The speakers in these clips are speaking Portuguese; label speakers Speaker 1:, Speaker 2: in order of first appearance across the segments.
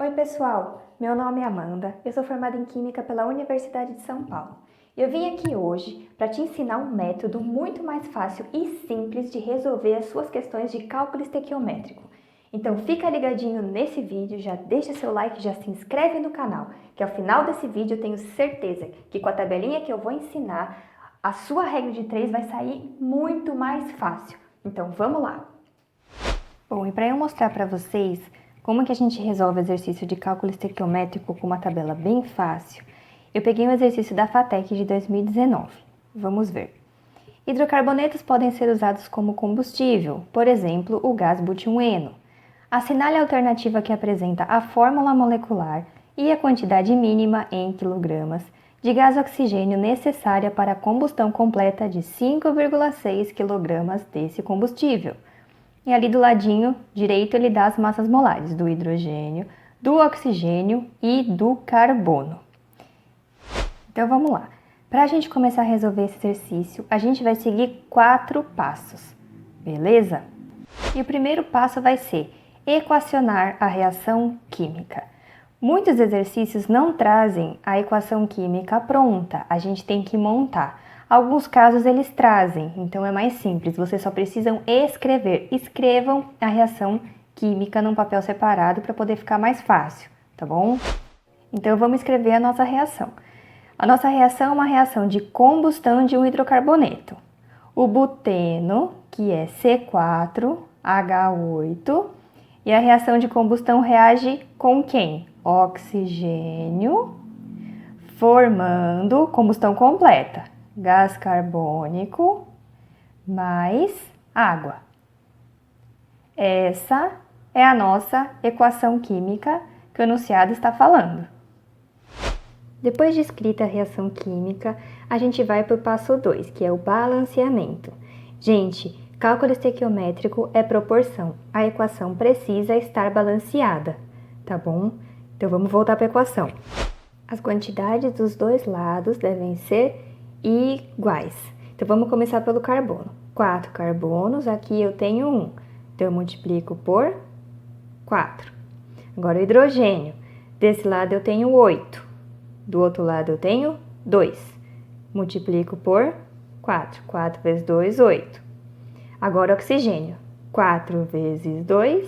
Speaker 1: Oi, pessoal! Meu nome é Amanda, eu sou formada em Química pela Universidade de São Paulo. Eu vim aqui hoje para te ensinar um método muito mais fácil e simples de resolver as suas questões de cálculo estequiométrico. Então fica ligadinho nesse vídeo, já deixa seu like, já se inscreve no canal, que ao final desse vídeo eu tenho certeza que com a tabelinha que eu vou ensinar, a sua regra de 3 vai sair muito mais fácil. Então vamos lá! Bom, e para eu mostrar para vocês como que a gente resolve o exercício de cálculo estequiométrico com uma tabela bem fácil, eu peguei um exercício da FATEC de 2019. Vamos ver. Hidrocarbonetos podem ser usados como combustível, por exemplo, o gás butileno. Assinale a alternativa que apresenta a fórmula molecular e a quantidade mínima em quilogramas de gás oxigênio necessária para a combustão completa de 5,6 kg desse combustível. E ali do ladinho direito ele dá as massas molares do hidrogênio, do oxigênio e do carbono. Então vamos lá. Para a gente começar a resolver esse exercício, a gente vai seguir 4 passos, beleza? E o primeiro passo vai ser equacionar a reação química. Muitos exercícios não trazem a equação química pronta, a gente tem que montar. Alguns casos eles trazem, então é mais simples, vocês só precisam escrever. Escrevam a reação química num papel separado para poder ficar mais fácil, tá bom? Então vamos escrever a nossa reação. A nossa reação é uma reação de combustão de um hidrocarboneto. O buteno, que é C4H8, e a reação de combustão reage com quem? Oxigênio, formando combustão completa. Gás carbônico mais água. Essa é a nossa equação química que o enunciado está falando. Depois de escrita a reação química, a gente vai para o passo 2, que é o balanceamento. Gente, cálculo estequiométrico é proporção. A equação precisa estar balanceada, tá bom? Então vamos voltar para a equação. As quantidades dos dois lados devem ser iguais. Então vamos começar pelo carbono. 4 carbonos, aqui eu tenho 1. Então eu multiplico por 4. Agora o hidrogênio. Desse lado eu tenho 8. Do outro lado eu tenho 2. Multiplico por 4. 4 vezes 2, 8. Agora o oxigênio. 4 vezes 2,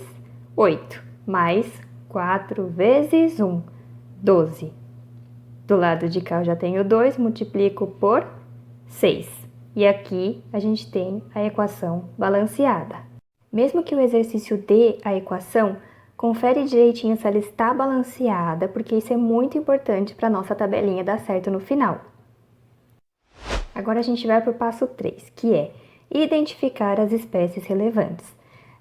Speaker 1: 8. Mais 4 vezes 1, 12. Do lado de cá eu já tenho 2, multiplico por 6. E aqui a gente tem a equação balanceada. Mesmo que o exercício dê a equação, confere direitinho se ela está balanceada, porque isso é muito importante para a nossa tabelinha dar certo no final. Agora a gente vai para o passo 3, que é identificar as espécies relevantes.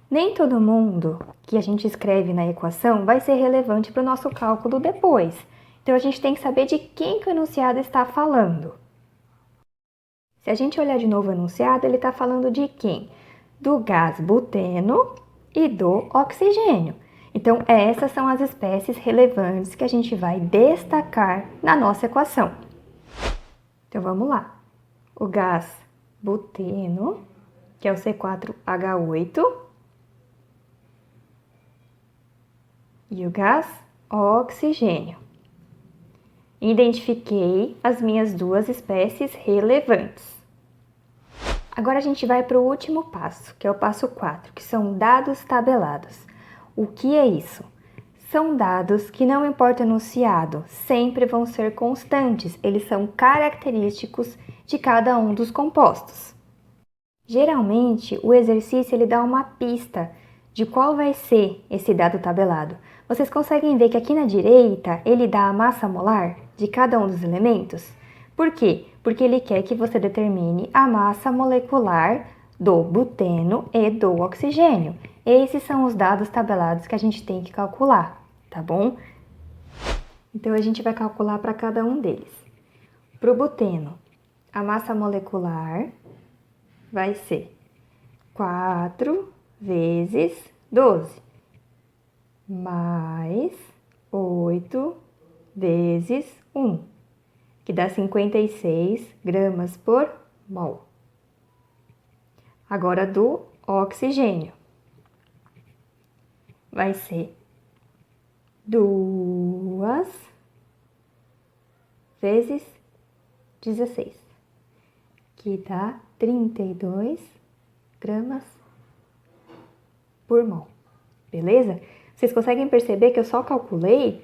Speaker 1: Nem todo mundo que a gente escreve na equação vai ser relevante para o nosso cálculo depois. Então, a gente tem que saber de quem que o enunciado está falando. Se a gente olhar de novo o enunciado, ele está falando de quem? Do gás buteno e do oxigênio. Então, essas são as espécies relevantes que a gente vai destacar na nossa equação. Então, vamos lá. O gás buteno, que é o C4H8, e o gás oxigênio. Identifiquei as minhas duas espécies relevantes. Agora a gente vai para o último passo, que é o passo 4, que são dados tabelados. O que é isso? São dados que, não importa o enunciado, sempre vão ser constantes, eles são característicos de cada um dos compostos. Geralmente, o exercício ele dá uma pista de qual vai ser esse dado tabelado. Vocês conseguem ver que aqui na direita ele dá a massa molar de cada um dos elementos? Por quê? Porque ele quer que você determine a massa molecular do buteno e do oxigênio. Esses são os dados tabelados que a gente tem que calcular, tá bom? Então a gente vai calcular para cada um deles. Para o buteno, a massa molecular vai ser 4 vezes 12, mais 8 vezes 1, que dá 56 gramas por mol. Agora, do oxigênio, vai ser 2 vezes 16, que dá 32 gramas por mol, beleza? Vocês conseguem perceber que eu só calculei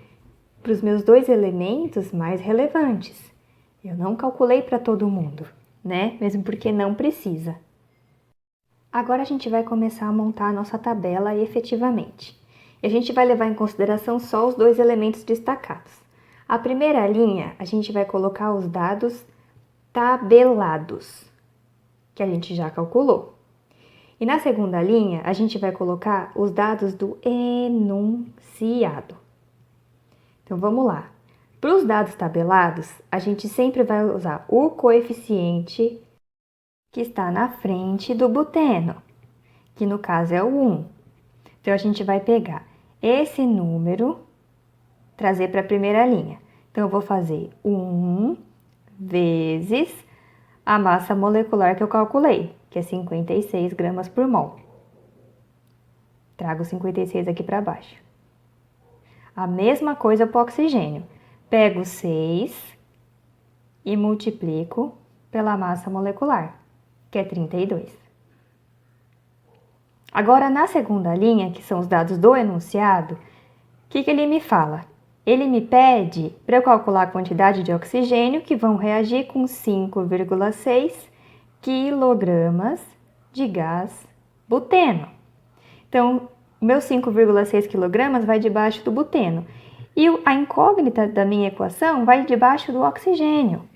Speaker 1: para os meus dois elementos mais relevantes. Eu não calculei para todo mundo, né? Mesmo porque não precisa. Agora a gente vai começar a montar a nossa tabela efetivamente. E a gente vai levar em consideração só os dois elementos destacados. A primeira linha, a gente vai colocar os dados tabelados, que a gente já calculou. E na segunda linha, a gente vai colocar os dados do enunciado. Então, vamos lá. Para os dados tabelados, a gente sempre vai usar o coeficiente que está na frente do buteno, que no caso é o 1. Então, a gente vai pegar esse número, trazer para a primeira linha. Então, eu vou fazer 1 vezes a massa molecular que eu calculei, que é 56 gramas por mol. Trago 56 aqui para baixo. A mesma coisa para o oxigênio. Pego 6 e multiplico pela massa molecular, que é 32. Agora, na segunda linha, que são os dados do enunciado, o que ele me fala? Ele me pede para eu calcular a quantidade de oxigênio que vão reagir com 5,6 quilogramas de gás buteno. Então, meus 5,6 quilogramas vai debaixo do buteno. E a incógnita da minha equação vai debaixo do oxigênio.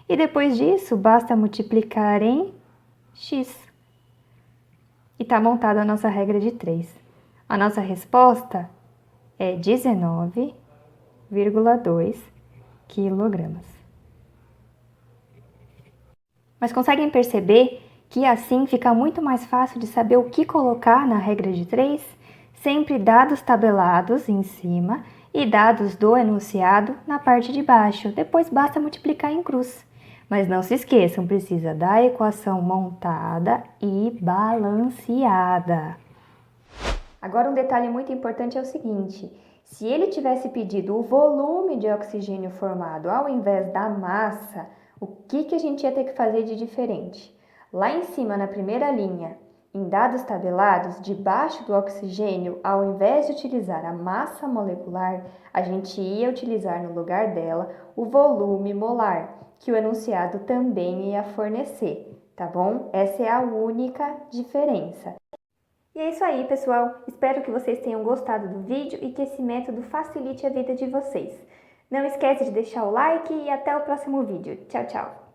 Speaker 1: E depois disso, basta multiplicar em x. E está montada a nossa regra de 3. A nossa resposta é 19,2 quilogramas. Mas conseguem perceber que assim fica muito mais fácil de saber o que colocar na regra de 3? Sempre dados tabelados em cima e dados do enunciado na parte de baixo. Depois basta multiplicar em cruz. Mas não se esqueçam, precisa da equação montada e balanceada. Agora um detalhe muito importante é o seguinte: se ele tivesse pedido o volume de oxigênio formado ao invés da massa, o que a gente ia ter que fazer de diferente? Lá em cima, na primeira linha, em dados tabelados, debaixo do oxigênio, ao invés de utilizar a massa molecular, a gente ia utilizar no lugar dela o volume molar, que o enunciado também ia fornecer, tá bom? Essa é a única diferença. E é isso aí, pessoal. Espero que vocês tenham gostado do vídeo e que esse método facilite a vida de vocês. Não esquece de deixar o like e até o próximo vídeo. Tchau, tchau!